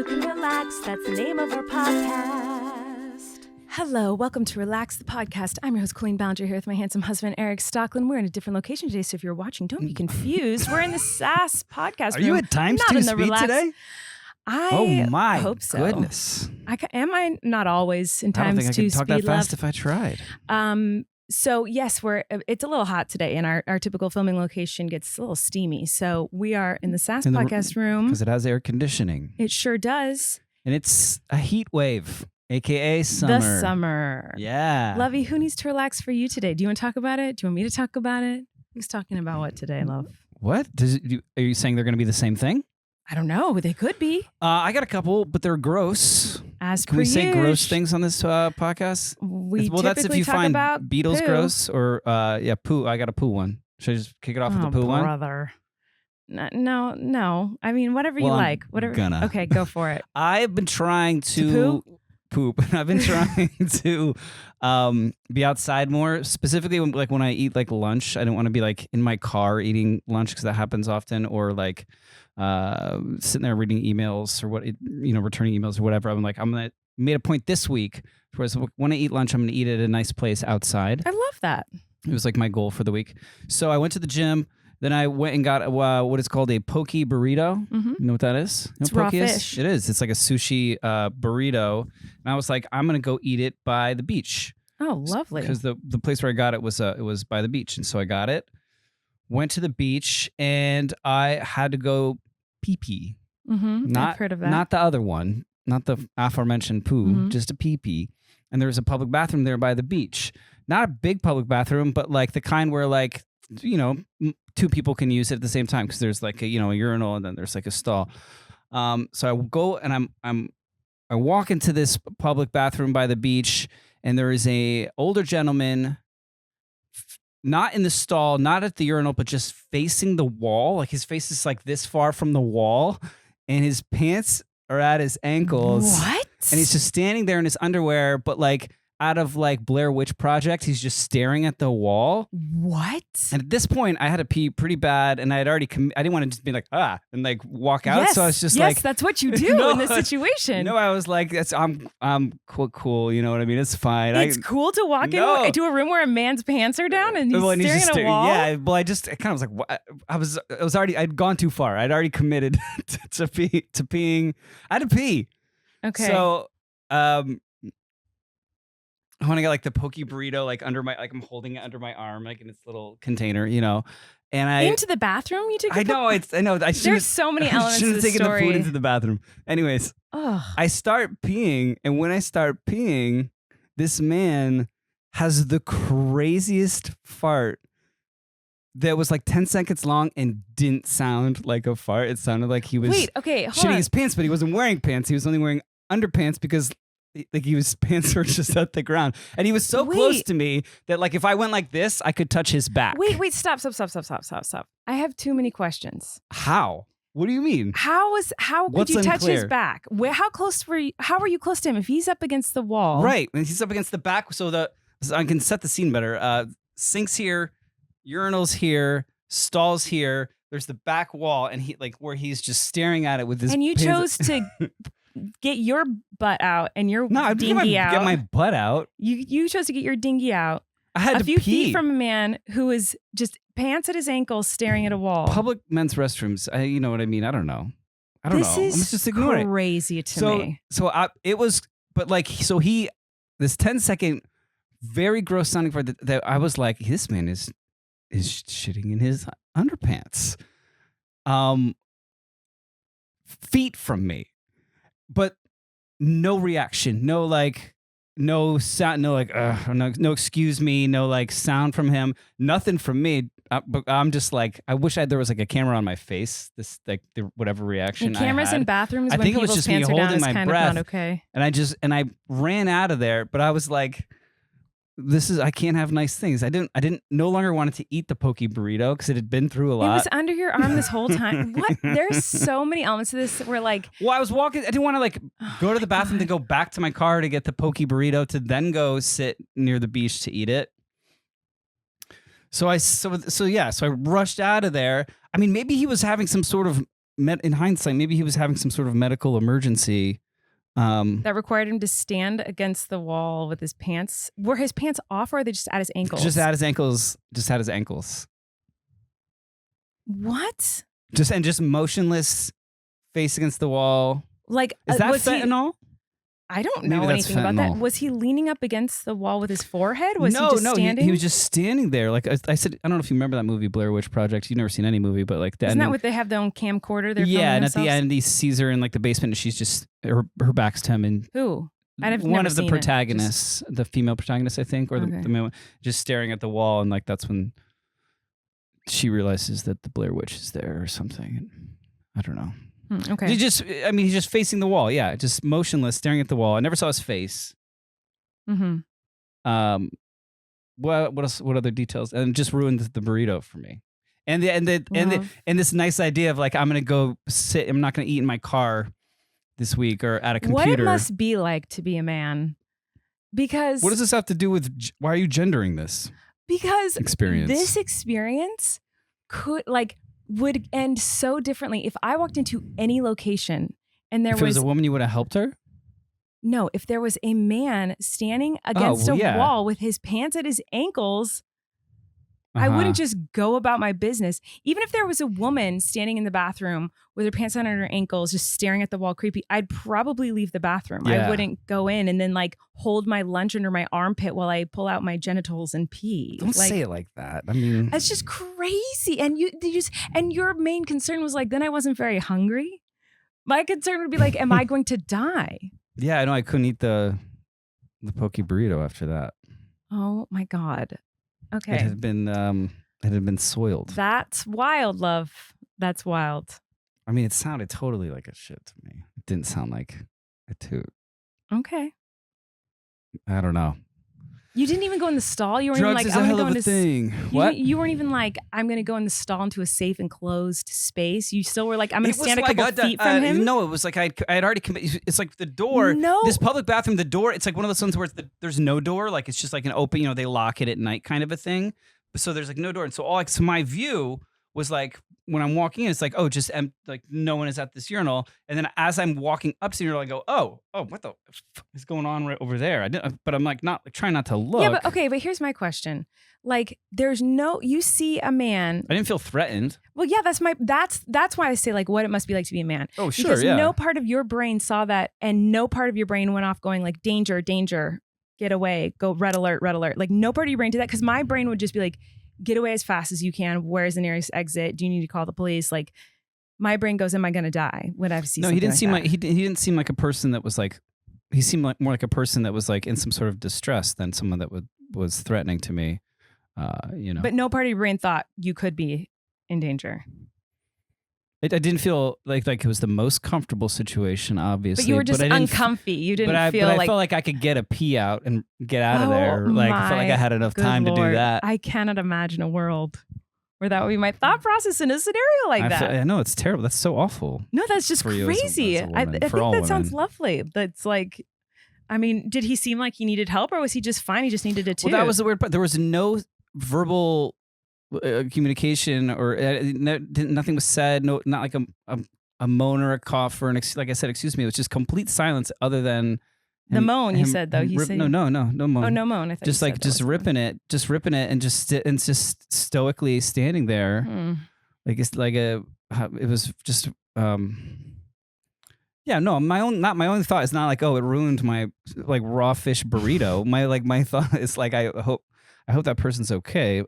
you can relax. That's the name of our podcast. Hello, welcome to Relax the Podcast. I'm your host, Colleen here with my handsome husband, Erik Stockland. We're in a different location today, so if you're watching, don't be confused. We're in the SAS podcast room. Are you at times not 2 speed today? I my hope so. Goodness. Am I not always in times 2 speed? I don't think I could talk that fast if I tried. So yes, it's a little hot today, and our typical filming location gets a little steamy. So we are in the SAS podcast room. Because it has air conditioning. It sure does. And it's a heat wave, a.k.a. summer. The summer. Yeah. Lovey, who needs to relax for you today? Do you want to talk about it? Do you want me to talk about it? Who's talking about what today, love? What? Are you saying they're going to be the same thing? I don't know. They could be. I got a couple, but they're gross. Can we say gross things on this podcast? That's if you find beetles poo. Gross or poo. I got a poo one. Should I just kick it off with the poo one? Brother. No. I mean, whatever you like. Whatever. Okay, go for it. I've been trying to poop. I've been trying to be outside more. Specifically, when I eat lunch, I don't want to be in my car eating lunch because that happens often, or sitting there reading emails or returning emails or whatever. Made a point this week. Whereas when I eat lunch, I'm gonna eat at a nice place outside. I love that. It was my goal for the week. So I went to the gym. Then I went and got what is called a poke burrito. Mm-hmm. You know what that is? You know it's what raw poke is? fish. It is. It's like a sushi burrito. And I was like, I'm gonna go eat it by the beach. Oh, lovely. Because the place where I got it was by the beach, and so I got it. Went to the beach, and I had to go pee-pee. Mm-hmm. I've heard of that. Not the other one, not the aforementioned poo, just a pee-pee. And there was a public bathroom there by the beach. Not a big public bathroom, but the kind where 2 people can use it at the same time because there's a urinal and then there's a stall. So I go and I walk into this public bathroom by the beach, and there is a older gentleman, not in the stall, not at the urinal, but just facing the wall. His face is this far from the wall, and his pants are at his ankles. What? And he's just standing there in his underwear, but out of Blair Witch Project, he's just staring at the wall. What? And at this point, I had to pee pretty bad, and I had already I didn't want to just be and walk out. Yes, so I was just yes, that's what you do in this situation. No, I was I'm cool. You know what I mean? It's fine. It's cool to walk into a room where a man's pants are down and he's staring at a wall. Yeah, well, I kind of was I'd gone too far. I'd already committed to peeing. I had to pee. Okay. So, when I got the poke burrito under my I'm holding it under my arm in its little container, and I into the bathroom you took. I know. There's so many elements to the taken story. the food into the bathroom. Anyways, I start peeing, and when I start peeing, this man has the craziest fart that was 10 seconds long and didn't sound like a fart. It sounded like he was shitting his pants, but he wasn't wearing pants. He was only wearing underpants because his pants were just at the ground, and he was so close to me that if I went like this, I could touch his back. Wait, stop. I have too many questions. How? What do you mean? How could you touch his back? How close were you? How were you close to him? If he's up against the wall, right? And he's up against the back, so I can set the scene better. Sinks here, urinals here, stalls here. There's the back wall, and he where he's just staring at it with his. And you chose to get your butt out and your dinghy out. Get my butt out. You chose to get your dinghy out. I had a few feet from a man who was just pants at his ankles, staring at a wall. Public men's restrooms. You know what I mean? I don't know. This is Let's just ignore it. Crazy to me. It was, but this 10-second, very gross sounding part that I was like, this man is shitting in his underpants, feet from me. But no reaction, no sound, no excuse me, no sound from him, nothing from me. But I'm just I wish there was a camera on my face. This whatever reaction. And cameras I had. in bathrooms I when think it was people's just me pants are down holding is my kind breath, of not okay. And I ran out of there. But I was like, I can't have nice things. I didn't no longer wanted to eat the poke burrito because it had been through a lot. It was under your arm this whole time. What? There's so many elements to this where well, I was walking. I didn't want to go to the bathroom to go back to my car to get the poke burrito to then go sit near the beach to eat it. So I rushed out of there. I mean, maybe he was having some sort of in hindsight, maybe he was having some sort of medical emergency. That required him to stand against the wall with his pants. Were his pants off, or are they just at his ankles? Just at his ankles. Just at his ankles. What? Just motionless, face against the wall. Like, is that fentanyl? I don't Maybe know that's anything about that. fentanyl. Was he leaning up against the wall with his forehead? Was he just standing? He was just standing there. Like I said, I don't know if you remember that movie Blair Witch Project. You've never seen any movie, but like the Isn't ending, that what they have their own camcorder? They're yeah, filming and at themselves? the end he sees her in like the basement, and she's just her back's to him, and Who? I've one never of the seen it. protagonists, the female protagonist, I think, or Okay. the male, just staring at the wall, and like that's when she realizes that the Blair Witch is there or something. I don't know. Okay. He's just facing the wall. Yeah, just motionless, staring at the wall. I never saw his face. Mm-hmm. What else? What other details? And just ruined the burrito for me. And this nice idea of like I'm gonna go sit. I'm not gonna eat in my car this week or at a computer. What it must be like to be a man, because What does this have to do with? Why are you gendering this experience? This experience would end so differently if I walked into any location and there if it was a woman, you would have helped her. No, if there was a man standing against a wall with his pants at his ankles, I wouldn't just go about my business. Even if there was a woman standing in the bathroom with her pants down on her ankles, just staring at the wall creepy, I'd probably leave the bathroom. Yeah. I wouldn't go in and then like hold my lunch under my armpit while I pull out my genitals and pee. Don't say it like that. I mean, it's just crazy. And and your main concern was like, then I wasn't very hungry. My concern would be like, am I going to die? yeah, I know. I couldn't eat the poke burrito after that. Oh my God. Okay. It had been soiled. That's wild, love. That's wild. I mean, it sounded totally like a shit to me. It didn't sound like a toot. Okay. I don't know. You didn't even go in the stall. You weren't Drugs even is like, a I'm hell going to of go a into thing. What? You weren't even like, I'm going to go in the stall into a safe and closed space. You still were like, I'm going to stand a couple feet from him. No, it was like I had already committed. It's like the door. No. This public bathroom, the door. It's like one of those ones where there's no door. Like it's just like an open. They lock it at night, kind of a thing. So there's like no door, and so so my view was like when I'm walking in, it's like like no one is at this urinal, and then as I'm walking up to the urinal, I go, oh, what the fuck is going on right over there? But I'm like trying not to look. Yeah, but here's my question. Like, you see a man. I didn't feel threatened. Well, yeah, that's why I say like what it must be like to be a man. Oh, sure, because yeah. no part of your brain saw that, and no part of your brain went off going like danger, danger. Get away, go red alert, red alert. Like no part of your brain did that because my brain would just be like, get away as fast as you can. Where's the nearest exit? Do you need to call the police? Like my brain goes, am I going to die when I see? No, he didn't seem like he didn't seem like a person that was like. He seemed like more like a person that was like in some sort of distress than someone that was threatening to me. But no part of your brain thought you could be in danger. I didn't feel like it was the most comfortable situation, obviously. But you were just uncomfy. You didn't feel like... I felt like I could get a pee out and get out of there. Like I felt like I had enough time to do that. I cannot imagine a world where that would be my thought process in a scenario like that. I know, it's terrible. That's so awful. No, that's just crazy. I think that sounds lovely. That's like... I mean, did he seem like he needed help, or was he just fine? He just needed a toot? Well, that was the weird part. There was no verbal... communication or nothing was said. No, not like a moan or a cough or like I said, excuse me. It was just complete silence other than the moan. You said though. He said no moan. Oh, no moan. I thought just like just ripping it, and just stoically standing there. Like it's like it was just yeah. No, my own thought is not like, oh, it ruined my like raw fish burrito. my thought is like I hope that person's okay.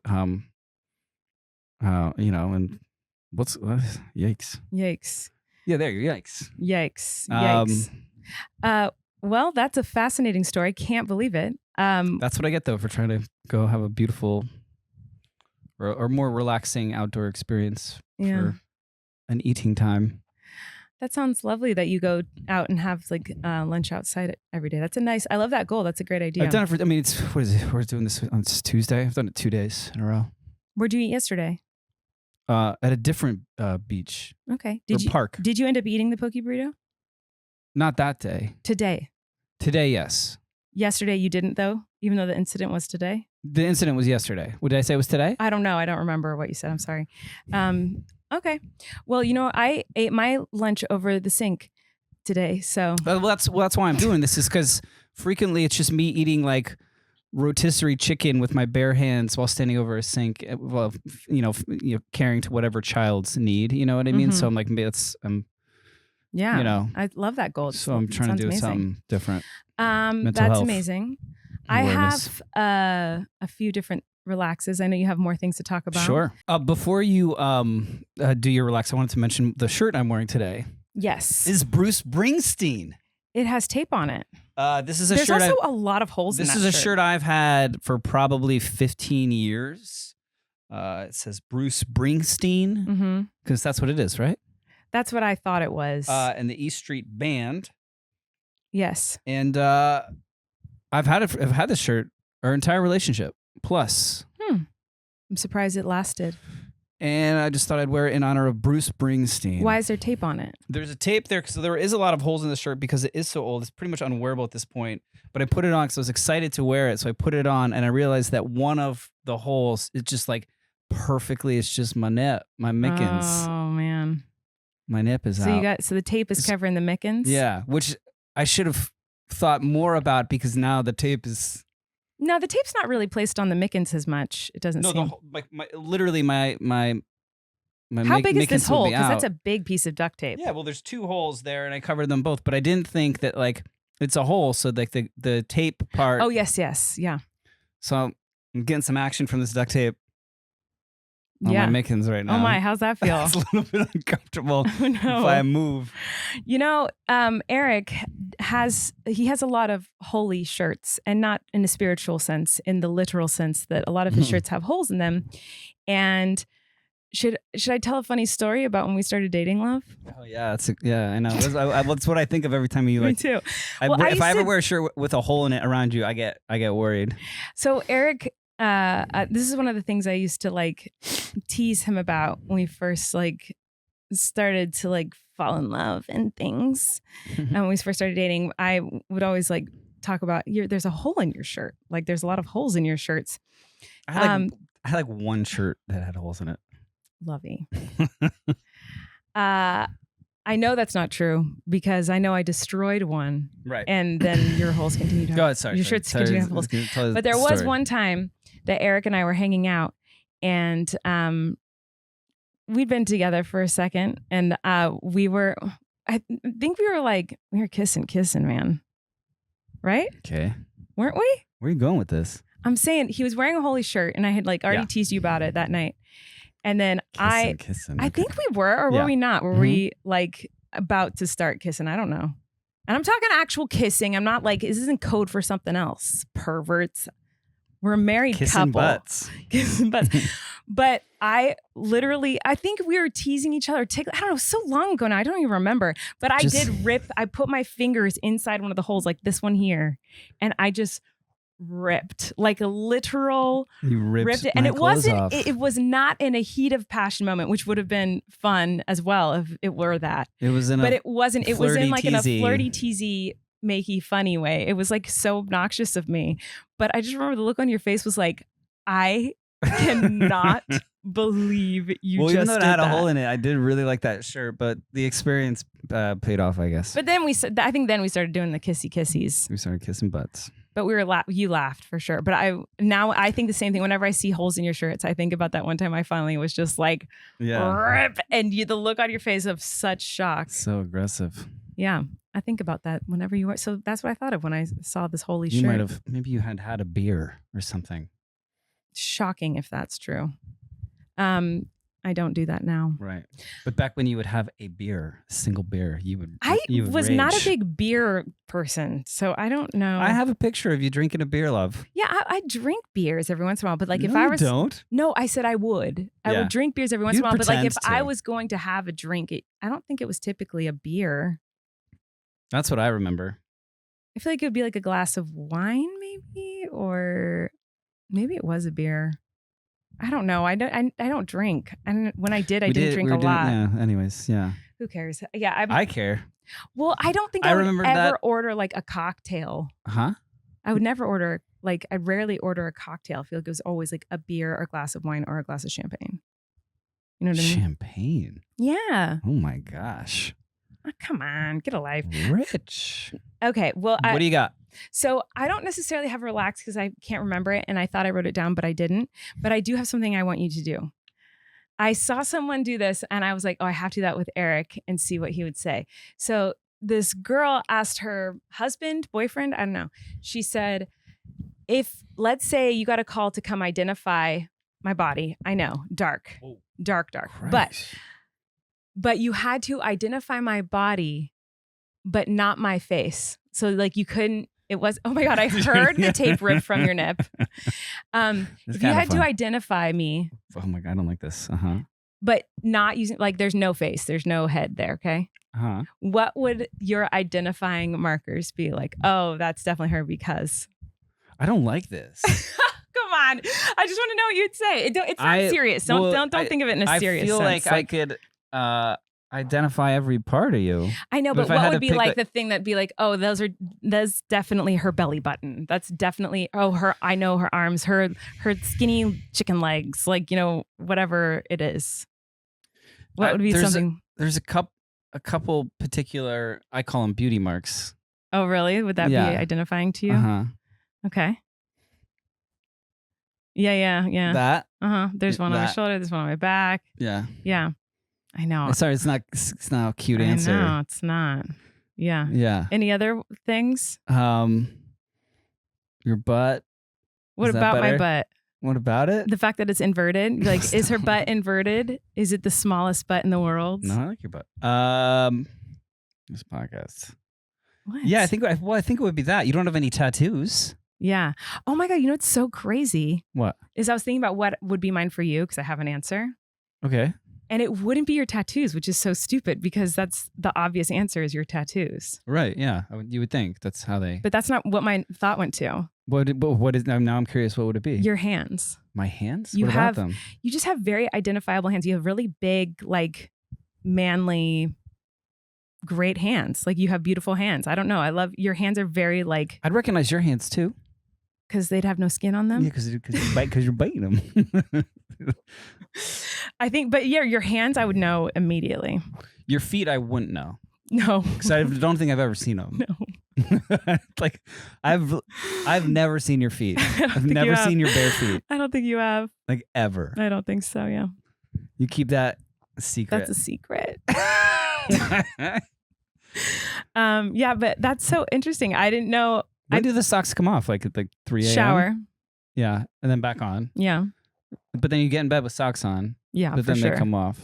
And what's yikes. Yeah, there you go. Yikes. Well, that's a fascinating story. Can't believe it. That's what I get though for trying to go have a beautiful or more relaxing outdoor experience for an eating time. That sounds lovely that you go out and have like lunch outside every day. I love that goal. That's a great idea. I've done it for, what is it? We're doing this on Tuesday. I've done it 2 days in a row. Where'd you eat yesterday? At a different beach. Okay. Park. Did you end up eating the poke burrito? Not that day. Today, yes. Yesterday you didn't though, even though the incident was today? The incident was yesterday. What did I say it was today? I don't know. I don't remember what you said. I'm sorry. Okay. Well, I ate my lunch over the sink today, so. Well, that's why I'm doing this, is because frequently it's just me eating like rotisserie chicken with my bare hands while standing over a sink. Well, caring to whatever child's need. You know what I mean? So I'm like, maybe it's yeah. I love that goal. So I'm trying to do something different. Mental that's health amazing. awareness. I have a few different relaxes. I know you have more things to talk about. Sure. Before you do your relax, I wanted to mention the shirt I'm wearing today. Yes. Is Bruce Springsteen. It has tape on it. This is a There's shirt. There's also a lot of holes in that shirt. This is a shirt I've had for probably 15 years. It says Bruce Springsteen because that's what it is, right? That's what I thought it was. And the East Street Band. Yes. And I've had this shirt our entire relationship plus. I'm surprised it lasted. And I just thought I'd wear it in honor of Bruce Springsteen. Why is there tape on it? There's a tape there, so there is a lot of holes in the shirt because it is so old. It's pretty much unwearable at this point. But I put it on because I was excited to wear it. So I put it on, and I realized that one of the holes is just like perfectly. It's just my nip, my mickens. Oh man, my nip is out. So the tape is covering the mickens. Yeah, which I should have thought more about because now the tape is. No, the tape's not really placed on the mickens as much. It doesn't seem. Literally my How big is this hole? Because that's a big piece of duct tape. Yeah, well, there's two holes there, and I covered them both. But I didn't think that like it's a hole, so like the tape part. Oh yes, yeah. So I'm getting some action from this duct tape on my mickens right now. Oh my, how's that feel? It's a little bit uncomfortable if I move. Erik has a lot of holy shirts, and not in a spiritual sense, in the literal sense that a lot of his shirts have holes in them. And should I tell a funny story about when we started dating, love? Oh yeah, I know. That's what I think of every time you like. Me too. If I ever wear a shirt with a hole in it around you, I get worried. So Erik, this is one of the things I used to like tease him about when we first like started to like fall in love and things. And when we first started dating, I would always like talk about there's a hole in your shirt. Like there's a lot of holes in your shirts. I had like one shirt that had holes in it. Lovey. I know that's not true because I know I destroyed one. Right. And then your holes continue to have. Go ahead, sorry. Your shirts continue to have holes. But there was one time that Erik and I were hanging out, and we'd been together for a second, and I think we were kissing, man. Right? Okay. Weren't we? Where are you going with this? I'm saying he was wearing a holy shirt, and I had like already teased you about it that night. And then kissing. I think we were, or were we not? Were we like about to start kissing? I don't know. And I'm talking actual kissing. I'm not like, this isn't code for something else. Perverts. We're a married couple. Kissing butts. But I think we were teasing each other. I don't know, so long ago now. I don't even remember. But I put my fingers inside one of the holes, like this one here. And I just ripped, like a literal ripped it, and it was not in a heat of passion moment, which would have been fun as well if it were that. It was in a flirty teasy makey funny way. It was like so obnoxious of me, but I just remember the look on your face was like, I cannot believe you just even though it had that. A hole in it, I did really like that shirt, but the experience paid off, I guess. But then I think we started doing the kissies. We started kissing butts. But you laughed for sure. But I think the same thing. Whenever I see holes in your shirts, I think about that one time I finally was just like, rip, and the look on your face of such shock. So aggressive. Yeah, I think about that whenever you are. So that's what I thought of when I saw this holy shirt. Maybe you had a beer or something. Shocking if that's true. I don't do that now. Right. But back when you would have a single beer, you would was rage. not a big beer person, so I don't know. I have a picture of you drinking a beer, love. Yeah, I drink beers every once in a while, but like if I was... don't? No, I said I would. I would drink beers every once in a while, but like if I was going to have a drink, I don't think it was typically a beer. That's what I remember. I feel like it would be like a glass of wine maybe, or maybe it was a beer. I don't know. I don't drink. And when I did, I didn't drink a lot. Yeah. Anyways, yeah. Who cares? Yeah. I care. Well, I don't think I would ever order like a cocktail. Huh? I would never order, like, I'd rarely order a cocktail. I feel like it was always like a beer or a glass of wine or a glass of champagne. You know what I mean? Champagne. Yeah. Oh my gosh. Oh, come on, get a life. Rich. Okay, well, What do you got? So I don't necessarily have relax because I can't remember it, and I thought I wrote it down, but I didn't. But I do have something I want you to do. I saw someone do this, and I was like, oh, I have to do that with Erik and see what he would say. So this girl asked her husband, boyfriend, I don't know. She said, if, let's say you got a call to come identify my body. I know, dark. Christ. But you had to identify my body, but not my face. So like you couldn't, it was, oh my God, I heard the tape rip from your nip. If you had to identify me. Oh my God, I don't like this. But not using, like there's no face, there's no head there, okay? What would your identifying markers be like? Oh, that's definitely her because. I don't like this. Come on. I just want to know what you'd say. It's not serious. Don't think of it in a serious sense. I feel like I could identify every part of you. I know, but what would be like the thing that'd be like, oh, that's definitely her belly button. That's definitely, I know her arms, her skinny chicken legs, like, you know, whatever it is. What would be something? There's a couple particular, I call them beauty marks. Oh, really? Would that be identifying to you? Okay. Yeah. That? There's one on my shoulder. There's one on my back. Yeah. Yeah. I know. Sorry, it's not a cute answer. No, it's not. Yeah. Yeah. Any other things? Your butt. What about my butt? What about it? The fact that it's inverted. Like, is her butt inverted? Is it the smallest butt in the world? No, I like your butt. This podcast. What? Yeah, I think it would be that. You don't have any tattoos. Yeah. Oh my God. You know what's so crazy? What? Is I was thinking about what would be mine for you because I have an answer. Okay. And it wouldn't be your tattoos, which is so stupid because that's the obvious answer is your tattoos. Right. Yeah. You would think that's how they. But that's not what my thought went to. What is now? I'm curious. What would it be? Your hands. My hands. What about them? You just have very identifiable hands. You have really big, like manly, great hands. Like you have beautiful hands. I don't know. I love your hands are very like. I'd recognize your hands too. Because they'd have no skin on them? Yeah, because you're biting them. I think, but yeah, your hands I would know immediately. Your feet I wouldn't know. No. Because I don't think I've ever seen them. No. Like, I've never seen your feet. I've never seen your bare feet. I don't think you have. Like, ever. I don't think so, yeah. You keep that a secret. That's a secret. Yeah, but that's so interesting. I didn't know. When do the socks come off? Like at 3 a.m.? Shower. Yeah. And then back on. Yeah. But then you get in bed with socks on. Yeah, but then they come off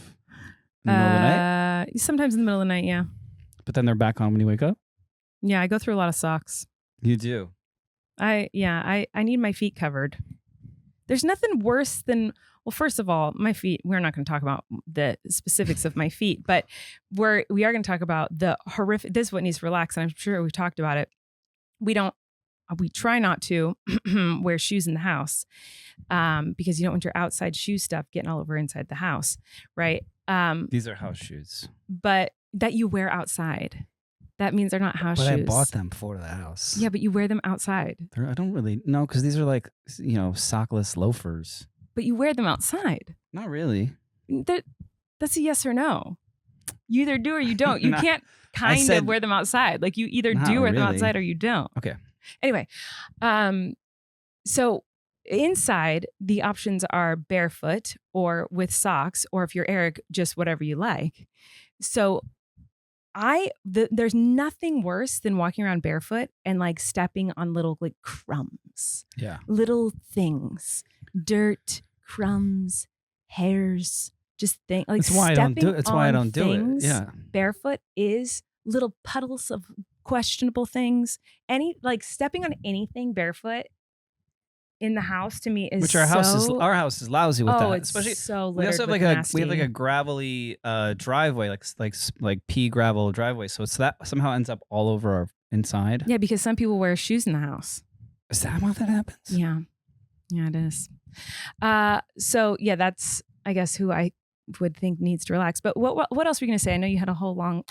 in the middle of the night? Sometimes in the middle of the night, yeah. But then they're back on when you wake up? Yeah, I go through a lot of socks. You do? I need my feet covered. There's nothing worse than, well, first of all, my feet, we're not going to talk about the specifics of my feet, but we are going to talk about the horrific, this is what needs to relax, and I'm sure we've talked about it. We try not to wear shoes in the house because you don't want your outside shoe stuff getting all over inside the house, right? These are house shoes. But that you wear outside. That means they're not house shoes. But I bought them for the house. Yeah, but you wear them outside. I don't really know because these are like, sockless loafers. But you wear them outside. Not really. That's a yes or no. You either do or you don't. You can't of wear them outside. Like you either do wear them outside or you don't. Okay. Anyway, so inside the options are barefoot or with socks, or if you're Erik, just whatever you like. So there's nothing worse than walking around barefoot and like stepping on little like crumbs. Yeah. Little things, dirt, crumbs, hairs, just things like That's why I don't do it. That's why I don't do it. Yeah. Barefoot is little puddles of questionable things. Stepping on anything barefoot in the house to me is which our house is lousy with that. It's especially so littered we also have we have like a gravelly driveway, like pea gravel driveway. So that somehow ends up all over our inside. Yeah, because some people wear shoes in the house. Is that how that happens? Yeah, it is. So yeah, that's I guess who I would think needs to relax. But what else were you gonna say? I know you had a whole long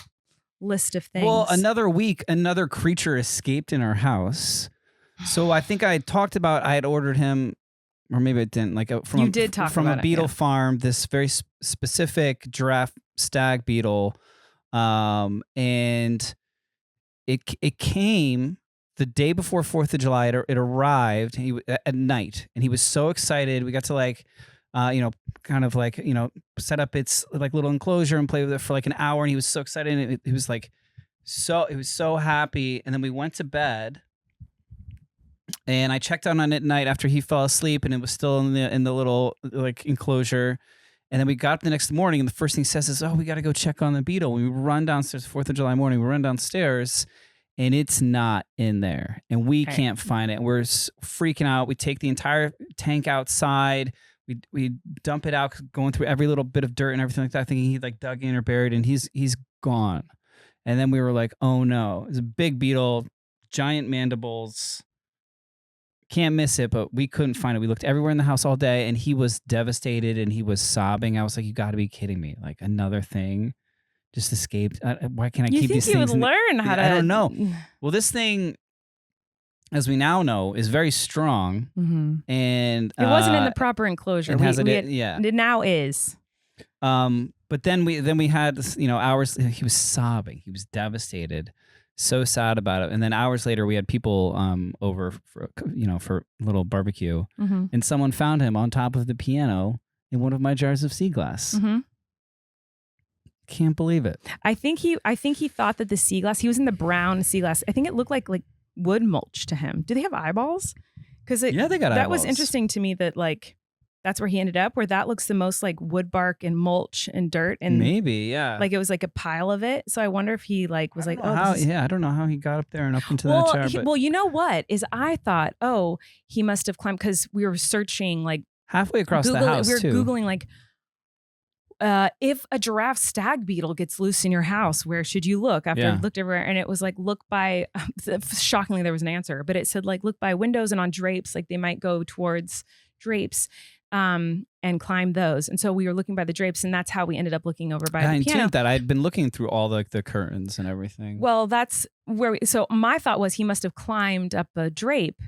list of things. Well, another creature escaped in our house. So I think I talked about I had ordered him or maybe it didn't. Like from you did talk from about a beetle it, farm. This very specific giraffe stag beetle, and it came the day before 4th of July. It arrived at night, and he was so excited. We got to like, kind of like, set up its like little enclosure and play with it for like an hour. And he was so excited. And he was like, he was so happy. And then we went to bed, and I checked on it at night after he fell asleep, and it was still in the little like enclosure. And then we got up the next morning, and the first thing he says is, "Oh, we got to go check on the beetle." We run downstairs, 4th of July morning. We run downstairs, and it's not in there, and we can't find it. And we're freaking out. We take the entire tank outside. We dump it out, going through every little bit of dirt and everything like that, thinking he like dug in or buried, and he's gone. And then we were like, "Oh no!" It's a big beetle, giant mandibles. Can't miss it, but we couldn't find it. We looked everywhere in the house all day, and he was devastated, and he was sobbing. I was like, "You got to be kidding me! Like another thing just escaped. Why can't I keep these things?" You think you would learn how to? I don't know. Well, this thing, as we now know, is very strong, and it wasn't in the proper enclosure. It now is. But then we had hours. He was sobbing. He was devastated. So sad about it. And then hours later, we had people over for a little barbecue, and someone found him on top of the piano in one of my jars of sea glass. Can't believe it. I think he thought that the sea glass, he was in the brown sea glass. I think it looked like wood mulch to him. Do they have eyeballs? Because they got eyeballs. That was interesting to me that like that's where he ended up, where that looks the most like wood bark and mulch and dirt, and maybe like it was like a pile of it. So I wonder if he like was like, I don't know how he got up there and up into that jar. Well, you know what is I thought, he must have climbed, because we were searching like halfway across the house. We were Googling like, if a giraffe stag beetle gets loose in your house, where should you look? After I looked everywhere, and it was like, look by, shockingly there was an answer, but it said like, look by windows and on drapes, like they might go towards drapes and climb those. And so we were looking by the drapes, and that's how we ended up looking over by the piano. That I'd been looking through all the curtains and everything. Well, that's where so my thought was he must have climbed up a drape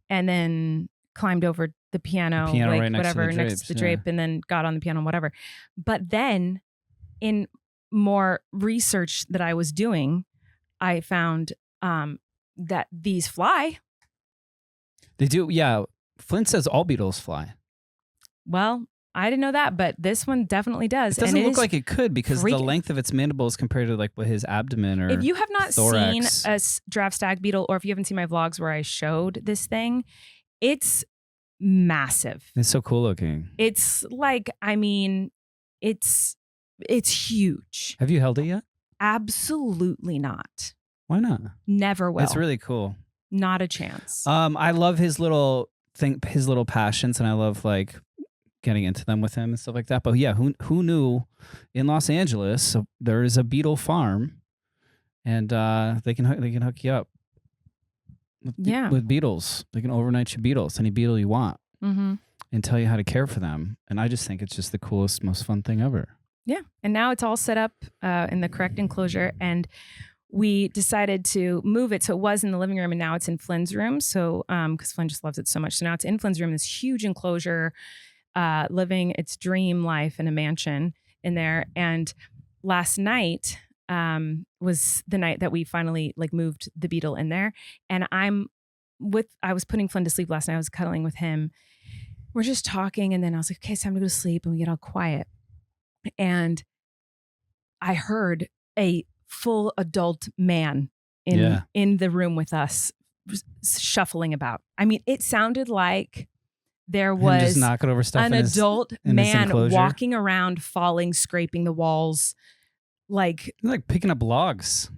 and then climbed over the piano like right next whatever to the next to the drape, and then got on the piano, whatever. But then in more research that I was doing, I found that these fly. They do, yeah. Flint says all beetles fly. Well, I didn't know that, but this one definitely does. It doesn't look like it could, because the length of its mandibles compared to like with his abdomen or if you have not thorax. seen a giraffe stag beetle, or if you haven't seen my vlogs where I showed this thing, it's massive. It's so cool looking. It's like, I mean, it's huge. Have you held it yet? Absolutely not. Why not? Never will. It's really cool. Not a chance. I love his little passions, and I love like getting into them with him and stuff like that. But yeah, who knew in Los Angeles there is a beetle farm, and they can hook you up with beetles. They can overnight you beetles, any beetle you want, and tell you how to care for them. And I just think it's just the coolest, most fun thing ever. Yeah. And now it's all set up in the correct enclosure, and we decided to move it. So it was in the living room, and now it's in Flynn's room. So because Flynn just loves it so much. So now it's in Flynn's room, this huge enclosure, living its dream life in a mansion in there. And last night was the night that we finally like moved the beetle in there. And I was putting Flynn to sleep last night. I was cuddling with him. We're just talking, and then I was like, okay, it's time to go to sleep, and we get all quiet. And I heard a full adult man in the room with us shuffling about. I mean, it sounded like there was just knocking over stuff an adult man walking around, falling, scraping the walls, like picking up logs,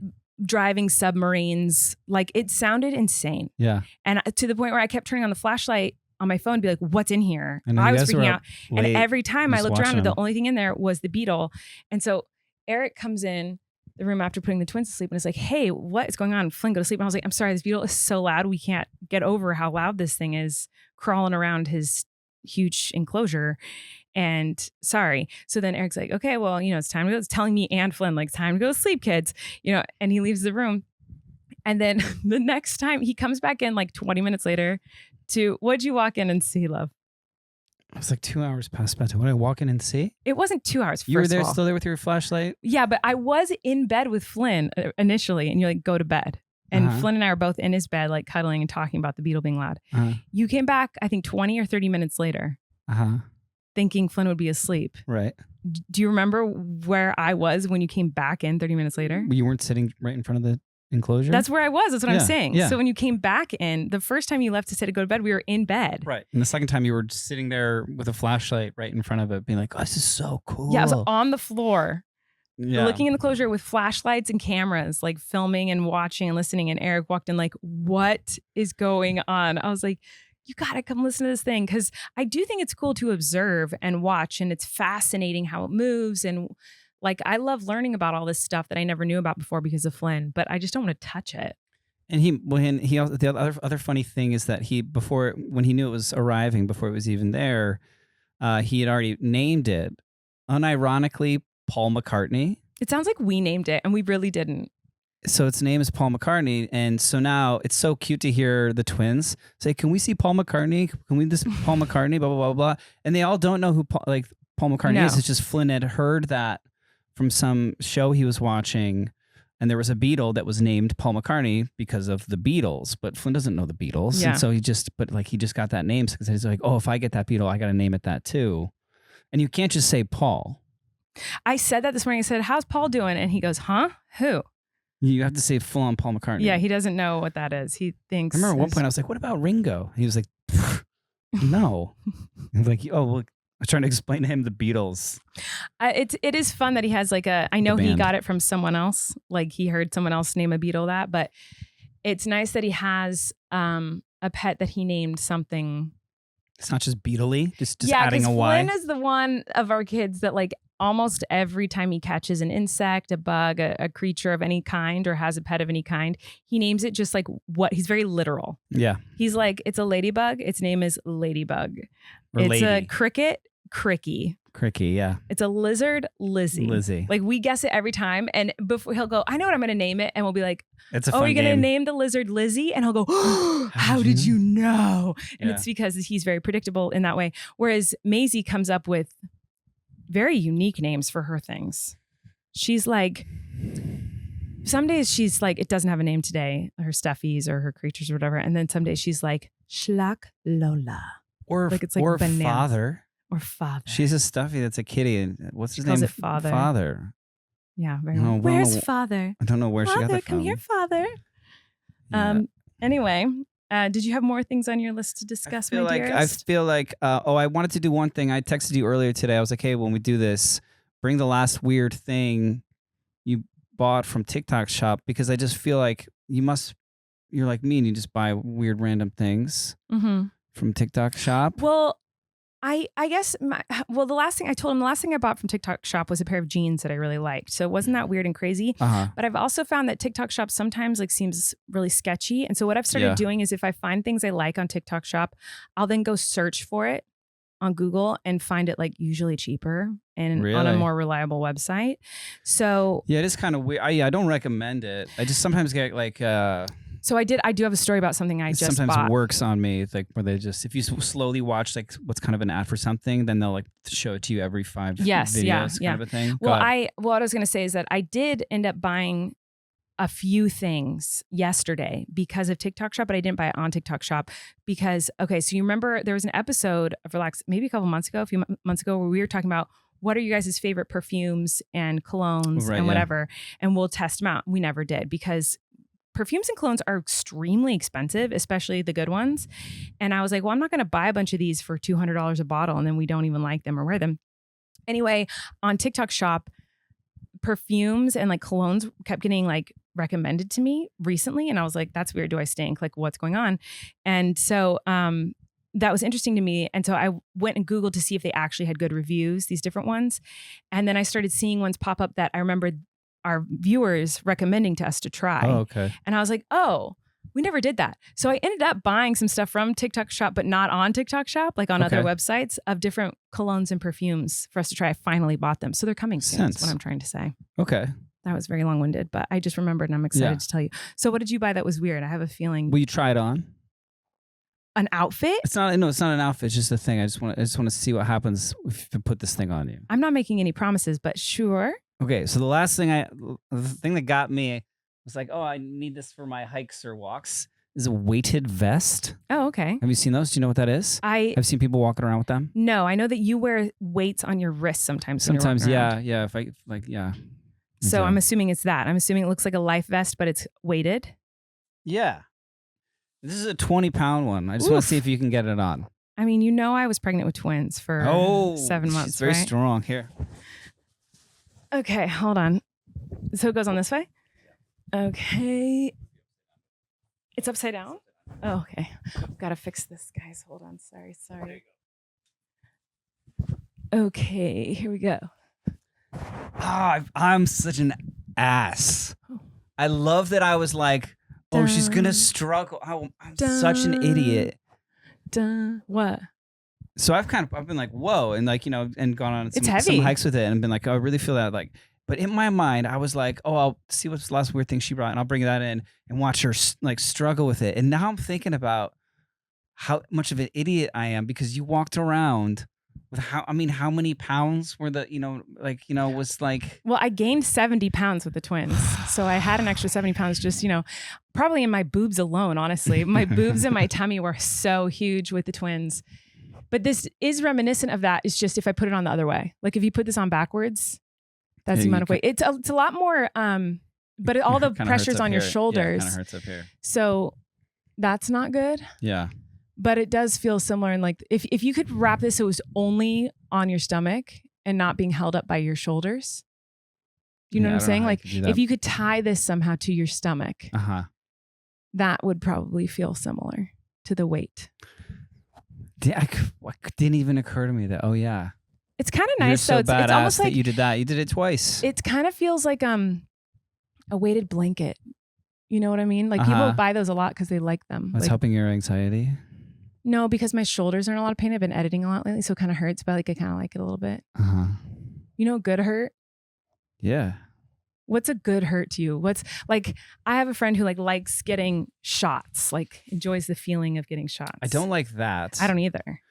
driving submarines. Like, it sounded insane. Yeah. And to the point where I kept turning on the flashlight on my phone to be like, what's in here? I was freaking out. And every time I looked around, the only thing in there was the beetle. And so Erik comes in the room after putting the twins to sleep, and it's like, hey, what is going on? Flynn, go to sleep. And I was like, I'm sorry, this beetle is so loud. We can't get over how loud this thing is crawling around his huge enclosure. And sorry. So then Eric's like, okay, well, it's time to go. It's telling me and Flynn, like, time to go to sleep, kids, and he leaves the room. And then the next time he comes back in like 20 minutes later to, what'd you walk in and see, love? It was like 2 hours past bedtime. When I walk in and see? It wasn't 2 hours. You were there, still there with your flashlight? Yeah, but I was in bed with Flynn initially, and you're like, go to bed. And Flynn and I are both in his bed, like cuddling and talking about the beetle being loud. You came back, I think 20 or 30 minutes later, thinking Flynn would be asleep. Right. Do you remember where I was when you came back in 30 minutes later? You weren't sitting right in front of the enclosure? That's where I was. That's what I'm saying. Yeah. So when you came back in, the first time you left to go to bed, we were in bed. Right. And the second time you were sitting there with a flashlight right in front of it, being like, oh, this is so cool. Yeah, I was on the floor. Yeah. Looking in the closure with flashlights and cameras, like filming and watching and listening. And Erik walked in like, what is going on? I was like, you got to come listen to this thing. Because I do think it's cool to observe and watch. And it's fascinating how it moves. And like, I love learning about all this stuff that I never knew about before because of Flynn. But I just don't want to touch it. And the other funny thing is that when he knew it was arriving, before it was even there, he had already named it, unironically, Paul McCartney. It sounds like we named it, and we really didn't. So its name is Paul McCartney, and so now it's so cute to hear the twins say, "Can we see Paul McCartney? Can we just Paul McCartney?" Blah blah blah blah. And they all don't know who Paul McCartney is. It's just Flynn had heard that from some show he was watching, and there was a beetle that was named Paul McCartney because of the Beatles. But Flynn doesn't know the Beatles, and so he just got that name because he's like, "Oh, if I get that beetle, I got to name it that too." And you can't just say Paul. I said that this morning. I said, how's Paul doing? And he goes, huh? Who? You have to say full on Paul McCartney. Yeah, he doesn't know what that is. He thinks. I remember at one point I was like, what about Ringo? He was like, no. I was like, oh, well, I was trying to explain to him the Beatles. It is fun that he has like I know he got it from someone else. Like he heard someone else name a beetle that, but it's nice that he has a pet that he named something. It's not just beetle-y, just adding a Y. Flynn is the one of our kids that like almost every time he catches an insect, a bug, a creature of any kind, or has a pet of any kind, he names it just like what he's very literal. Yeah. He's like, it's a ladybug. Its name is Ladybug. Or it's lady. a cricket, Cricky. Cricky, yeah. It's a lizard, Lizzie. Lizzie. Like we guess it every time. And before he'll go, I know what I'm going to name it. And we'll be like, it's a fun you're going to game. name the lizard Lizzie? And he'll go, oh, how did you know? And Yeah. it's because he's very predictable in that way. Whereas Maisie comes up with very unique names for her things. She's like, some days she's like, it doesn't have a name today, her stuffies or her creatures or whatever. And then some days she's like, Shlak Lola. Or like it's like or bananas. father. Or father. She's a stuffy that's a kitty. And what's his calls name? it father. Father. Yeah, very No, well. we don't Where's know- father? I don't know where she got Father, that from. come here, father. Yeah. Anyway, did you have more things on your list to discuss, my I dearest? feel like, I wanted to do one thing. I texted you earlier today. I was like, hey, when we do this, bring the last weird thing you bought from Tik Tok Shop, because I just feel like you're like me and you just buy weird random things from Tik Tok Shop. Well, I guess, the last thing I bought from Tik Tok Shop was a pair of jeans that I really liked. So it wasn't that weird and crazy. But I've also found that Tik Tok Shop sometimes like seems really sketchy. And so what I've started doing is if I find things I like on Tik Tok Shop, I'll then go search for it on Google and find it like usually cheaper and on a more reliable website. So yeah, it is kind of weird. I don't recommend it. I just sometimes get like... So I do have a story about something I just sometimes bought. works on me. It's like where they just, if you slowly watch like what's kind of an ad for something, then they'll like show it to you every 5 videos kind of a thing. What I was going to say is that I did end up buying a few things yesterday because of Tik Tok Shop, but I didn't buy it on Tik Tok Shop because, okay, so you remember there was an episode of Relax, maybe a few months ago, where we were talking about what are you guys' favorite perfumes and colognes and whatever, and we'll test them out. We never did because perfumes and colognes are extremely expensive, especially the good ones. And I was like, well, I'm not going to buy a bunch of these for $200 a bottle and then we don't even like them or wear them. Anyway, on Tik Tok Shop, perfumes and like colognes kept getting like recommended to me recently. And I was like, that's weird. Do I stink? Like what's going on? And so that was interesting to me. And so I went and Googled to see if they actually had good reviews, these different ones. And then I started seeing ones pop up that I remembered our viewers recommending to us to try. Oh, okay. And I was like, oh, we never did that. So I ended up buying some stuff from Tik Tok Shop, but not on Tik Tok Shop, like on other websites of different colognes and perfumes for us to try. I finally bought them. So they're coming soon. That's what I'm trying to say. Okay. That was very long-winded, but I just remembered and I'm excited to tell you. So what did you buy that was weird? I have a feeling. Will you try it on? An outfit? It's not. No, it's not an outfit. It's just a thing. I just want to see what happens if you put this thing on you. I'm not making any promises, but sure. Okay, so the thing that got me was like, oh, I need this for my hikes or walks. Is a weighted vest. Oh, okay. Have you seen those? Do you know what that is? I've seen people walking around with them. No, I know that you wear weights on your wrists sometimes. Sometimes, yeah. If I yeah. So I'm assuming it's that. I'm assuming it looks like a life vest, but it's weighted. Yeah. This is a 20-pound one. I just want to see if you can get it on. I mean, I was pregnant with twins for 7 months. She's very strong. Here. Okay, hold on. So it goes on this way? Okay. It's upside down? Oh, okay. Gotta fix this, guys. Hold on. Sorry. Okay, here we go. I'm such an ass. I love that I was like, oh, she's gonna struggle. I'm such an idiot. What? So I've been like, whoa, and like, and gone on some hikes with it and been like, oh, I really feel that. Like, but in my mind, I was like, oh, I'll see what's the last weird thing she brought, and I'll bring that in and watch her like struggle with it. And now I'm thinking about how much of an idiot I am because you walked around with how many pounds were was like. Well, I gained 70 pounds with the twins, so I had an extra 70 pounds just probably in my boobs alone. Honestly, my boobs and my tummy were so huge with the twins. But this is reminiscent of that. It's just if I put it on the other way, like if you put this on backwards. That's the amount of weight. It's a lot more, but all the pressure's on your shoulders. Yeah, it kind of hurts up here. So that's not good. Yeah. But it does feel similar. And like if you could wrap this, so it was only on your stomach and not being held up by your shoulders. Do you know what I'm saying? Like if you could tie this somehow to your stomach, that would probably feel similar to the weight. What didn't even occur to me that, oh yeah. It's kind of nice. You're so it's almost like that you did that. You did it twice. It kind of feels like a weighted blanket. You know what I mean? Like people buy those a lot because they like them. That's helping your anxiety? No, because my shoulders are in a lot of pain. I've been editing a lot lately, so it kind of hurts, but like I kind of like it a little bit. Good hurt? Yeah. What's a good hurt to you? What's like? I have a friend who likes getting shots, like enjoys the feeling of getting shots. I don't like that. I don't either.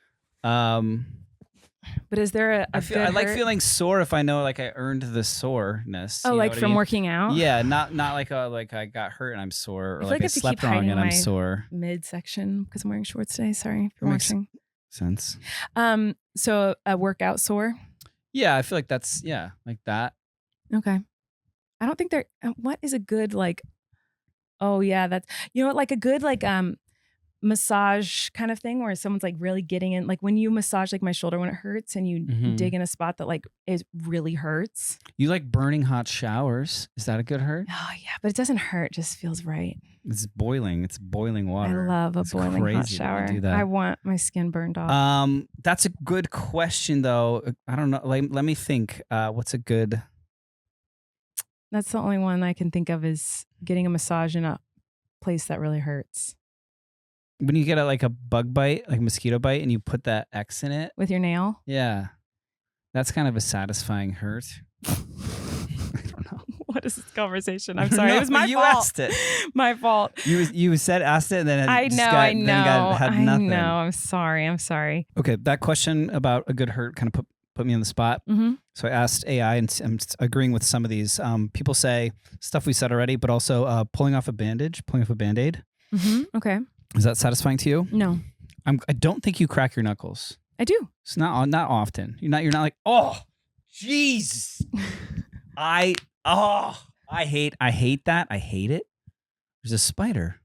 But is there I like feeling sore if I know like I earned the soreness. Oh, like from working out? Yeah, not like I got hurt and I'm sore, or like I slept wrong and I'm sore. Midsection because I'm wearing shorts today. Sorry for watching. Sense. So a workout sore. Yeah, I feel like that's like that. Okay. I don't think there. What is a good like? Oh yeah, that's like a good massage kind of thing where someone's like really getting in, like when you massage like my shoulder when it hurts and you dig in a spot that like really hurts. You like burning hot showers? Is that a good hurt? Oh yeah, but it doesn't hurt. It just feels right. It's boiling. It's boiling water. I love a boiling hot shower. Do that. I want my skin burned off. That's a good question though. I don't know. Like, let me think. What's a good? That's the only one I can think of is getting a massage in a place that really hurts. When you get a bug bite, like a mosquito bite, and you put that X in it. With your nail? Yeah. That's kind of a satisfying hurt. I don't know. What is this conversation? I'm sorry. It was my fault. You asked it. My fault. You asked it, and then I know. had nothing. I know. I'm sorry. Okay, that question about a good hurt kind of put me on the spot. Mm-hmm. So I asked AI, and I'm agreeing with some of these. People say stuff we said already, but also pulling off a Band-Aid. Mm-hmm. Okay. Is that satisfying to you? No. I don't think you crack your knuckles. I do. It's not often. You're not like, oh, jeez. I hate that. I hate it. There's a spider.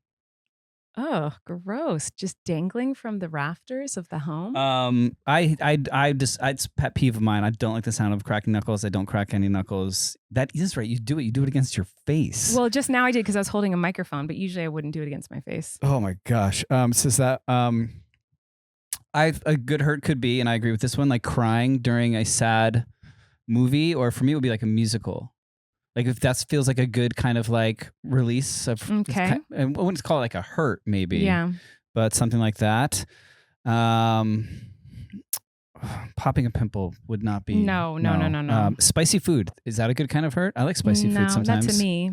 Oh, gross. Just dangling from the rafters of the home? It's a pet peeve of mine. I don't like the sound of cracking knuckles. I don't crack any knuckles. That is right. You do it against your face. Well, just now I did because I was holding a microphone, but usually I wouldn't do it against my face. Oh my gosh. Says that a good hurt could be, and I agree with this one, like crying during a sad movie, or for me it would be like a musical. Like if that feels like a good kind of like release of, okay. I wouldn't call it like a hurt maybe. Yeah. But something like that. Popping a pimple would not be. No. Spicy food. Is that a good kind of hurt? I like spicy food sometimes. Not to me.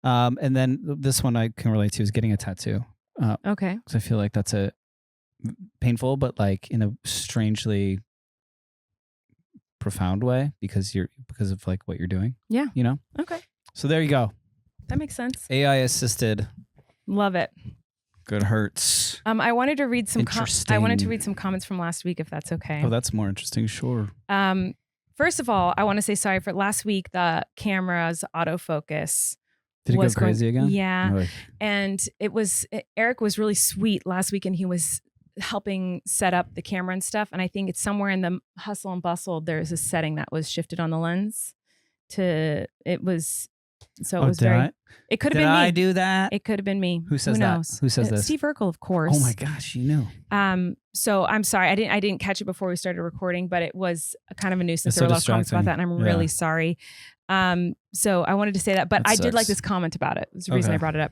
And then this one I can relate to is getting a tattoo. Okay. Because I feel like that's painful, but like in a strangely profound way because of like what you're doing. Yeah. You know? Okay. So there you go. That makes sense. AI assisted. Love it. Good hurts. I wanted to read some Interesting. comments from last week, if that's okay. Oh, that's more interesting. Sure. First of all, I want to say sorry for last week. The camera's autofocus. Did it go crazy again? Yeah. And Erik was really sweet last week, and he was helping set up the camera and stuff. And I think it's somewhere in the hustle and bustle, there's a setting that was shifted on the lens it could have been me. Did I do that? It could have been me. Who says that? Who says this? Steve Urkel, of course. Oh my gosh, you knew. So I'm sorry. I didn't catch it before we started recording, but it was kind of a nuisance. There were a lot of comments about that, and I'm really sorry. So I wanted to say that, but I did like this comment about it. It's the reason I brought it up.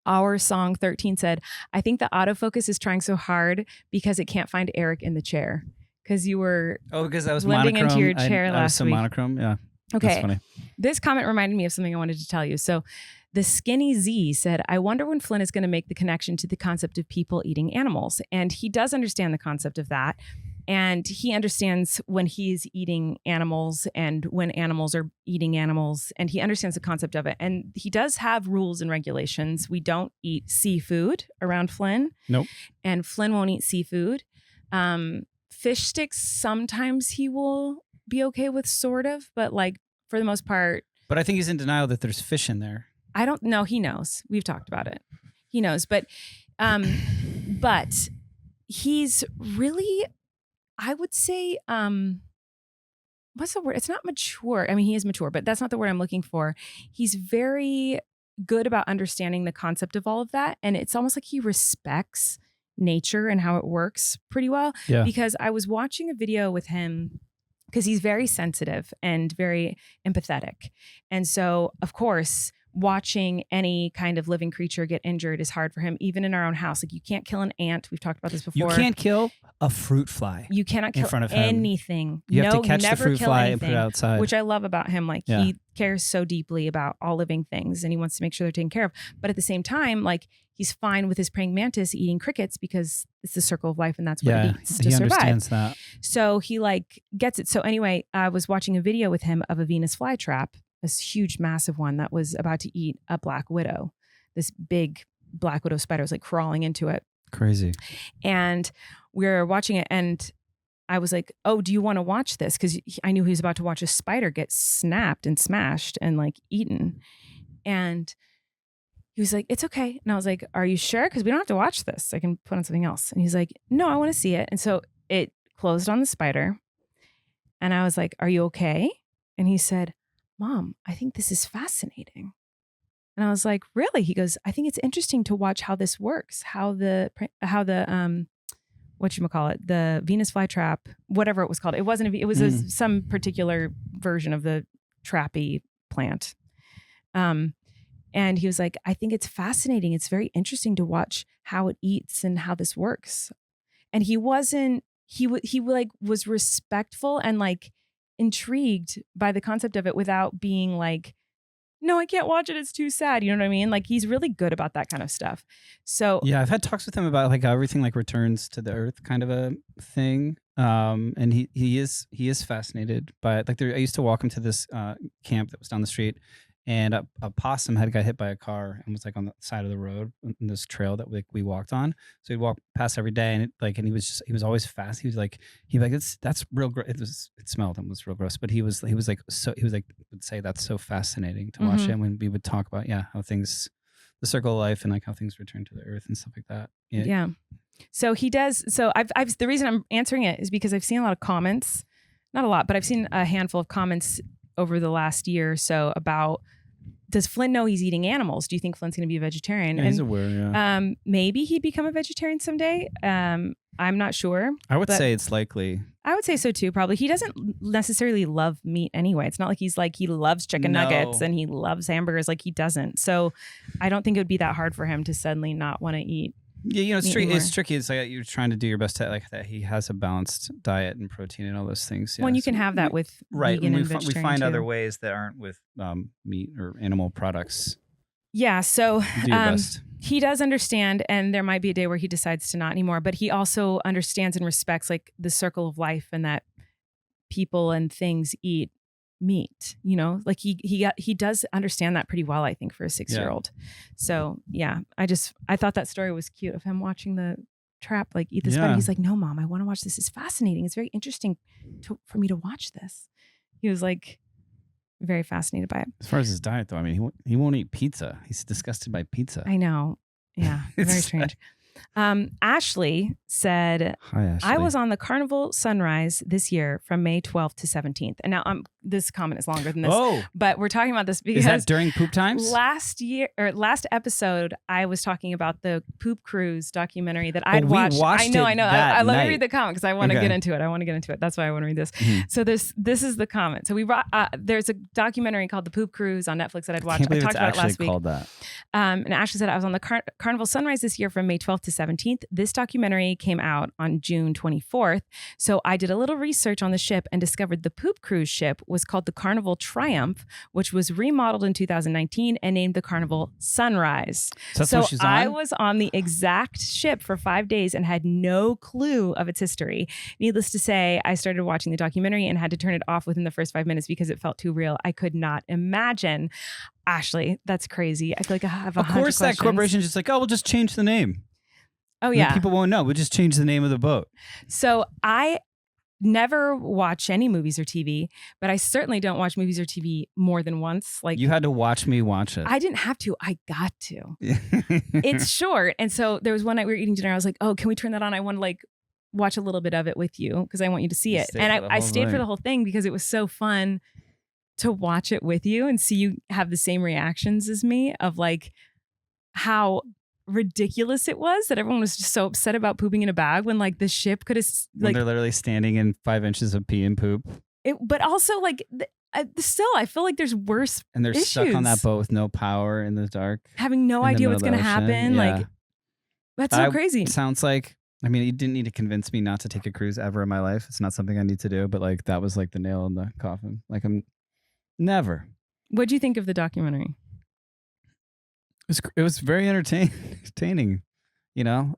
Our song 13 said, I think the autofocus is trying so hard because it can't find Erik in the chair. Because you were because I was blending monochrome. into your chair last I was so week. Monochrome, yeah. Okay. That's funny. This comment reminded me of something I wanted to tell you. So the Skinny Z said, I wonder when Flynn is going to make the connection to the concept of people eating animals. And he does understand the concept of that. And he understands when he's eating animals and when animals are eating animals. And he understands the concept of it. And he does have rules and regulations. We don't eat seafood around Flynn. Nope. And Flynn won't eat seafood. Fish sticks, sometimes he will be okay with, sort of. But like for the most part. But I think he's in denial that there's fish in there. I don't know. He knows. We've talked about it. He knows. But he's really, I would say, what's the word? It's not mature. I mean, he is mature, but that's not the word I'm looking for. He's very good about understanding the concept of all of that. And it's almost like he respects nature and how it works pretty well. Yeah. Because I was watching a video with him because he's very sensitive and very empathetic. And so, of course, watching any kind of living creature get injured is hard for him, even in our own house. Like you can't kill an ant. We've talked about this before. You can't kill a fruit fly. You cannot kill in front of anything. You have to catch the never fruit kill fly anything, and put it outside. which I love about him. Like he cares so deeply about all living things and he wants to make sure they're taken care of. But at the same time, like he's fine with his praying mantis eating crickets because it's the circle of life and that's what it eats to survive. He understands that. So he like gets it. So anyway, I was watching a video with him of a Venus flytrap, this huge, massive one that was about to eat a black widow. This big black widow spider was like crawling into it. Crazy. And we were watching it and I was like, oh, do you want to watch this? Because I knew he was about to watch a spider get snapped and smashed and like eaten. And he was like, it's okay. And I was like, are you sure? Because we don't have to watch this. I can put on something else. And he's like, no, I want to see it. And so it closed on the spider. And I was like, are you okay? And he said, Mom, I think this is fascinating. And I was like, really? He goes, I think it's interesting to watch how this works, how the whatchamacallit, the Venus flytrap, whatever it was called. It wasn't, it was some particular version of the trappy plant. And he was like, I think it's fascinating. It's very interesting to watch how it eats and how this works. And he wasn't, he like was respectful and like intrigued by the concept of it without being like, no, I can't watch it. It's too sad. You know what I mean? Like he's really good about that kind of stuff. So yeah, I've had talks with him about like how everything like returns to the earth kind of a thing. And he is fascinated by it. Like I used to walk him to this camp that was down the street, and a possum had got hit by a car and was like on the side of the road in this trail that we walked on. So he'd walk past every day, and he was always fast. He was like that's real gross. It smelled and was real gross. But he was like would say that's so fascinating to watch it. And when we would talk about how things, the circle of life and like how things return to the earth and stuff like that. Yeah. So he does. So I've the reason I'm answering it is because I've seen a lot of comments, not a lot, but I've seen a handful of comments over the last year or so about, does Flynn know he's eating animals? Do you think Flynn's going to be a vegetarian? Yeah, he's aware, yeah. Maybe he'd become a vegetarian someday. I'm not sure. I would say it's likely. I would say so too, probably. He doesn't necessarily love meat anyway. It's not like he's like, he loves chicken nuggets and he loves hamburgers. Like he doesn't. So I don't think it would be that hard for him to suddenly not want to eat. Yeah, it's tricky. It's like you're trying to do your best to like that he has a balanced diet and protein and all those things. Well, you can have that with vegan and vegetarian we find too. other ways that aren't with meat or animal products. Yeah, so do your best. He does understand, and there might be a day where he decides to not anymore, but he also understands and respects like the circle of life and that people and things eat meat, you know, like he does understand that pretty well, I think, for a 6-year-old. So yeah, I thought that story was cute of him watching the trap like eat this bud. He's like, no, Mom, I want to watch this. It's fascinating. It's very interesting for me to watch this. He was like very fascinated by it. As far as his diet though, I mean, he won't eat pizza. He's disgusted by pizza. I know. Yeah, very strange. Ashley said, "Hi, Ashley. I was on the Carnival Sunrise this year from May 12th to 17th. And now this comment is longer than this, but we're talking about this because is that during poop times? Last episode, I was talking about the Poop Cruise documentary that I'd watched. I know. I let me read the comment because I want to get into it. That's why I want to read this. Mm-hmm. So this is the comment. So there's a documentary called The Poop Cruise on Netflix that I'd watched. I talked about it last week. That. And Ashley said I was on the Carnival Sunrise this year from May 12th to 17th. This documentary came out on June 24th. So I did a little research on the ship and discovered the Poop Cruise ship was called the Carnival Triumph, which was remodeled in 2019 and named the Carnival Sunrise. So I was on the exact ship for 5 days and had no clue of its history. Needless to say, I started watching the documentary and had to turn it off within the first 5 minutes because it felt too real. I could not imagine. Ashley, that's crazy. I feel like I have 100 questions. Of course, that corporation's just like, we'll just change the name. Oh, yeah. People won't know. We'll just change the name of the boat. So I never watch any movies or TV, but I certainly don't watch movies or TV more than once. Like, you had to watch me watch it. I didn't have to. I got to. It's short. And so there was one night we were eating dinner. I was like, oh, can we turn that on? I want to like watch a little bit of it with you because I want you to see it. And I stayed for the whole thing because it was so fun to watch it with you and see you have the same reactions as me of like how ridiculous it was that everyone was just so upset about pooping in a bag when like the ship could have like they're literally standing in 5 inches of pee and poop. But also like still I feel like there's worse and they're issues. Stuck on that boat with no power in the dark, having no idea what's going to happen. Yeah. Like that's so crazy. Sounds like, I mean, you didn't need to convince me not to take a cruise ever in my life. It's not something I need to do, but like that was like the nail in the coffin. Like I'm never. What'd you think of the documentary? It was very entertaining, you know.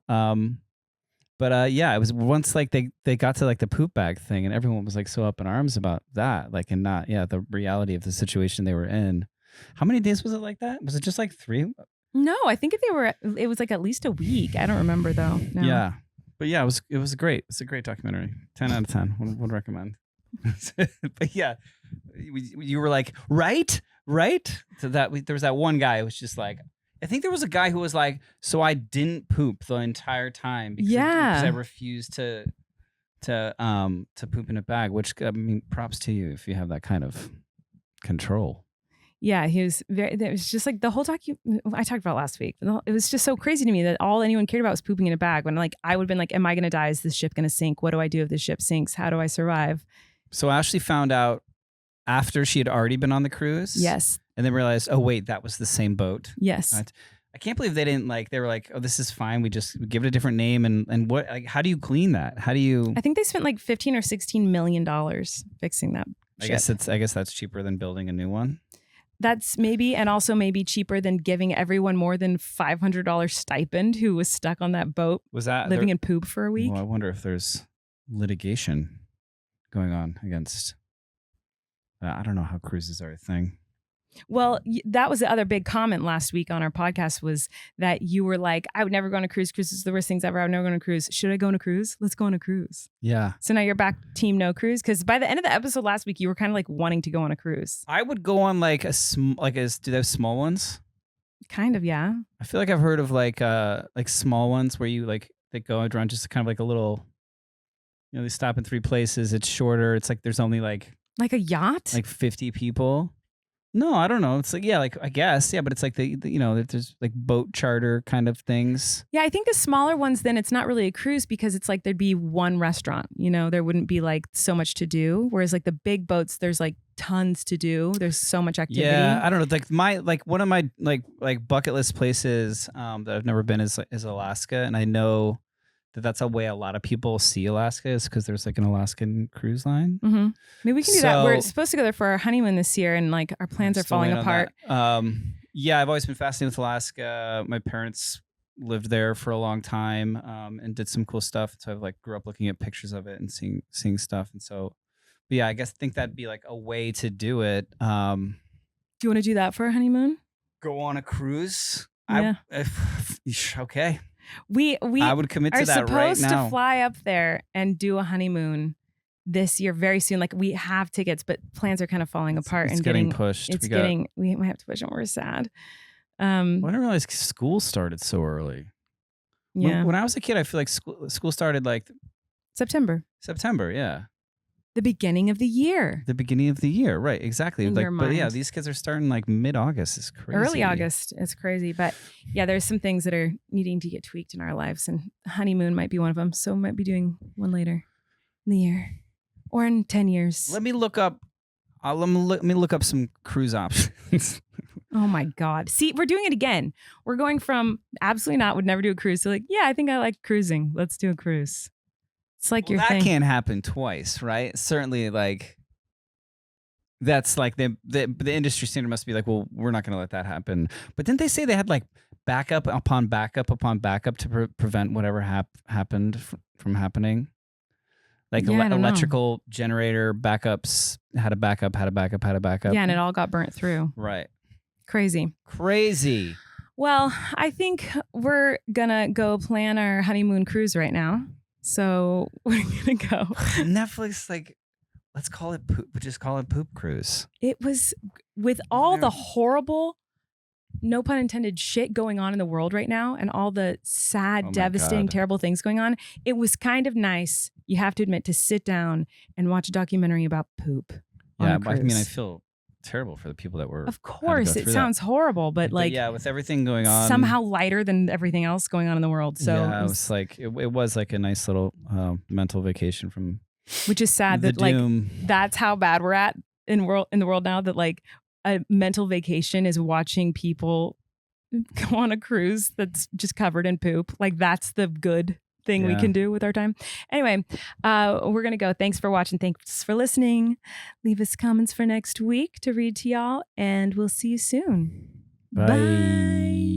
But yeah, it was once like they got to like the poop bag thing, and everyone was like so up in arms about that, like, and not the reality of the situation they were in. How many days was it like that? Was it just like 3? No, I think it was like at least a week. I don't remember though. No. Yeah, but yeah, it was great. It's a great documentary. 10 out of 10. Would recommend. But yeah, you were like right. So that there was that one guy who was just like. I think there was a guy who was like, so I didn't poop the entire time because I refused to poop in a bag, which, I mean, props to you if you have that kind of control. Yeah, he was it was just like the whole I talked about last week. It was just so crazy to me that all anyone cared about was pooping in a bag when like I would have been like, am I going to die? Is this ship going to sink? What do I do if this ship sinks? How do I survive? So Ashley found out after she had already been on the cruise. Yes. And then realized, oh, wait, that was the same boat. Yes. I can't believe they didn't they were like, oh, this is fine. We just give it a different name. And what, like, how do you clean that? How do you? I think they spent like $15 or $16 million fixing that ship. I guess that's cheaper than building a new one. That's maybe, and also maybe cheaper than giving everyone more than $500 stipend who was stuck on that boat. Was that living in poop for a week? Well, I wonder if there's litigation going on against. I don't know how cruises are a thing. Well, that was the other big comment last week on our podcast was that you were like, I would never go on a cruise. Cruise is the worst things ever. I would never go on a cruise. Should I go on a cruise? Let's go on a cruise. Yeah. So now you're back team no cruise? Because by the end of the episode last week, you were kind of like wanting to go on a cruise. I would go on do they have small ones? Kind of, yeah. I feel like I've heard of like small ones where you they go around just kind of like a little, they stop in 3 places. It's shorter. It's like there's only like a yacht? Like 50 people. No, I don't know. It's like, yeah, I guess. Yeah, but it's like there's like boat charter kind of things. Yeah, I think the smaller ones, then it's not really a cruise because it's like there'd be one restaurant, there wouldn't be like so much to do. Whereas like the big boats, there's like tons to do. There's so much activity. Yeah, I don't know. Like one of my like bucket list places that I've never been is Alaska. And I know that's a way a lot of people see Alaska is because there's like an Alaskan cruise line. Mm-hmm. Maybe we can do that. We're supposed to go there for our honeymoon this year, and like our plans are falling apart. Yeah, I've always been fascinated with Alaska. My parents lived there for a long time and did some cool stuff. So I've like grew up looking at pictures of it and seeing stuff. And so, but yeah, I think that'd be like a way to do it. Do you want to do that for a honeymoon? Go on a cruise? Yeah. Okay. We I would commit to that right now. Are supposed to fly up there and do a honeymoon this year very soon. Like we have tickets, but plans are kind of falling apart it's and getting pushed. We might have to push it. We're sad. I didn't realize school started so early. Yeah. When I was a kid, I feel like school started like September. Yeah. The beginning of the year. Right? Exactly. In your But yeah, mind. these kids are starting like mid-August. It's crazy. Early August is crazy, but yeah, there's some things that are needing to get tweaked in our lives, and honeymoon might be one of them. So we might be doing one later in the year or in 10 years. Let me look up. Let me look up some cruise options. Oh my God. See, we're doing it again. We're going from absolutely not, would never do a cruise to like, yeah, I think I like cruising. Let's do a cruise. It's like your thing. That can't happen twice, right? Certainly, like that's like the industry standard must be like, well, we're not going to let that happen. But didn't they say they had like backup upon backup upon backup to prevent whatever happened from happening? Like electrical generator backups had a backup. Yeah, and it all got burnt through. Right. Crazy. Well, I think we're gonna go plan our honeymoon cruise right now. So we're gonna go. Netflix, like, let's call it poop. Just call it Poop Cruise. It was with all the horrible, no pun intended, shit going on in the world right now, and all the sad, devastating, terrible things going on. It was kind of nice, you have to admit, to sit down and watch a documentary about poop. Yeah, I mean, I feel terrible for the people that were. Of course, it sounds horrible, but like, yeah, with everything going on, somehow lighter than everything else going on in the world. So yeah, it was like it was like a nice little mental vacation from. Which is sad that doom. Like that's how bad we're at in the world now. That like a mental vacation is watching people go on a cruise that's just covered in poop. Like that's the good thing we can do with our time. Anyway, we're gonna go. Thanks for watching. Thanks for listening. Leave us comments for next week to read to y'all, and we'll see you soon. Bye.